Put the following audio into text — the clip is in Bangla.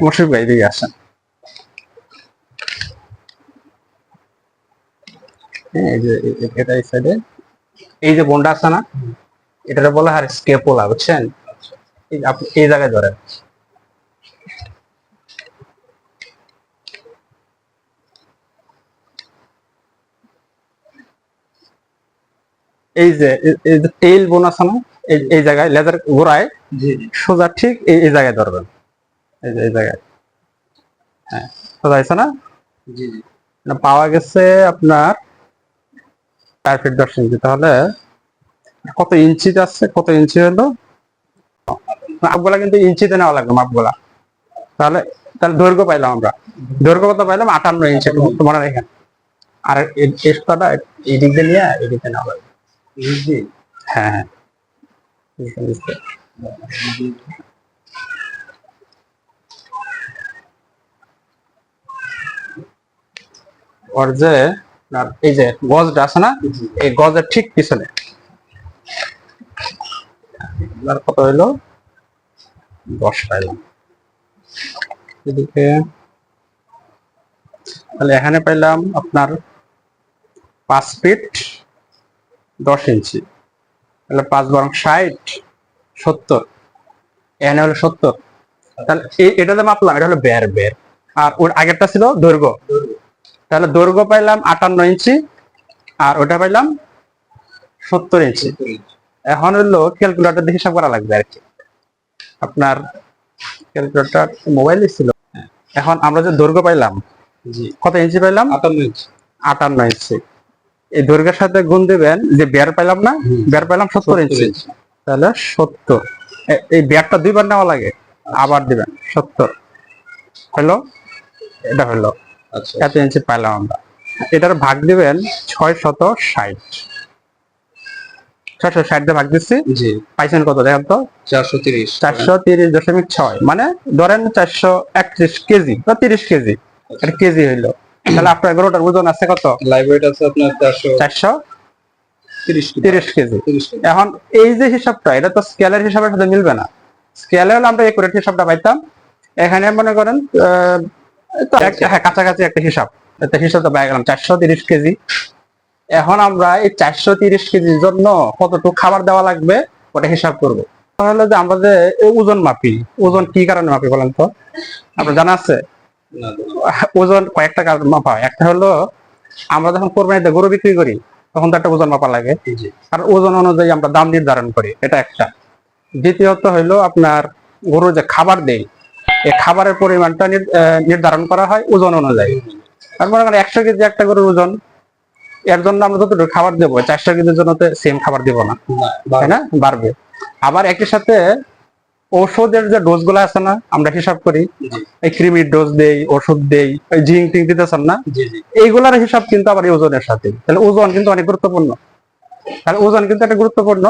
মুশফিক ভাই এদিকে আসেন। এই যে এটা এই সাইডে এই যে বোনটা আছে না, এটা বলা হয় স্কেপোলা, বুঝছেন? আপনি এই জায়গায় ধরেন, এই যে টেইল বোন আছে না, এই জায়গায় লেজার ঘোরায় সোজা ঠিক এই জায়গায় ধরবেন, এই যে এই জায়গায়। হ্যাঁ, সোজা আছে না? পাওয়া গেছে আপনার 4 ফিট 10 ইঞ্চি। তাহলে কত ইঞ্চি আছে, কত ইঞ্চি হলো? মাপগুলা কিন্তু ইঞ্চিতে নেওয়া লাগবে মাপগুলা। তাহলে তাহলে দৈর্ঘ্য পাইলাম আমরা, দৈর্ঘ্য কত পাইলাম? 58 ইঞ্চি। একটু মনে রাখেন। আর এক্সট্রাটা এদিক দিয়ে নিয়ে এদিকে নেওয়া লাগবে। হ্যাঁ হ্যাঁ, ওর যে এই যে গজটা আছে না, এই গজের ঠিক পিছনে কত হইলো? 10 পাইলাম। এদিকে তাহলে এখানে পাইলাম আপনার 5 ফিট 10 ইঞ্চি। তাহলে 5 বরং 60, 70। এখানে হলো 70। তাহলে এটাতে মাপলাম, এটা হলো বের। আর ওর আগেরটা ছিল দৈর্ঘ্য। তাহলে দৈর্ঘ্য পাইলাম 58 ইঞ্চি, আর ওটা পাইলাম 70 ইঞ্চি। এখন হলো ক্যালকুলেটর দিয়ে হিসাব করা লাগবে আর কি। আপনার ক্যালকুলেটর মোবাইলে ছিল। এখন আমরা যে দৈর্ঘ্য পাইলাম, কত ইঞ্চি পাইলাম? 58 ইঞ্চি। 58 ইঞ্চি এই দৈর্ঘ্যের সাথে গুণ দিবেন, যে বের পাইলাম না, বের পাইলাম 70 ইঞ্চি। তাহলে 70, এই বেরটা দুইবার নেওয়া লাগে, আবার দিবেন 70 হলো। এটা হলো এত ইঞ্চি পাইলাম আমরা। এটার ভাগ দিবেন 660। 660 দিয়ে ভাগ দিচ্ছি, পাইছেন কত দেখেন তো? 430.6। মানে ধরেন 431 কেজি বা 30 কেজি, এটা কেজি হইলো। তাহলে আপনার গরুটার ওজন আছে কত? লাইভ ওয়েট আছে আপনার 430 কেজি। এখন এই যে হিসাবটা, এটা তো স্কেলের হিসাবের সাথে মিলবে না। স্কেলে হলে আমরা একুরেট হিসাবটা পাইতাম। এখানে মনে করেন কাছাকাছি একটা হিসাব, একটা হিসাবটা পাই গেলাম 430 কেজি। এখন আমরা এই 430 কেজির জন্য কতটুকু খাবার দেওয়া লাগবে ওটা হিসাব করবো। তাহলে যে আমরা যে ওজন মাপি, ওজন কি কারণে মাপি বলেন তো? আপনার জানা আছে? ওজন কয়েকটা কারণে মাপা হয়। একটা হলো আমরা যখন কোরবানিতে গরু বিক্রি করি তখন তো একটা ওজন মাপা লাগে, আর ওজন অনুযায়ী আমরা দাম নির্ধারণ করি, এটা একটা। দ্বিতীয়ত হইলো আপনার গরু যে খাবার দেয়, এই খাবারের পরিমাণটা নির্ধারণ করা হয় ওজন অনুযায়ী। আর মনে করেন 100 কেজি একটা গরুর ওজন, এর জন্য আমরা যতটুকু খাবার দেবো 400 কেজির জন্য সেম খাবার দিব না, তাই না? বাড়বে। আবার একই সাথে ওষুধের যে ডোজ গুলো আছে না, আমরা হিসাব করি, এই কৃমির ডোজ দেই, ওষুধ দেই, ওই জিঙ্ক টিঙ্ক দিতেছেন না, এইগুলার হিসাব কিন্তু আবার এই ওজনের সাথে। তাহলে ওজন কিন্তু অনেক গুরুত্বপূর্ণ। তাহলে ওজন কিন্তু একটা গুরুত্বপূর্ণ।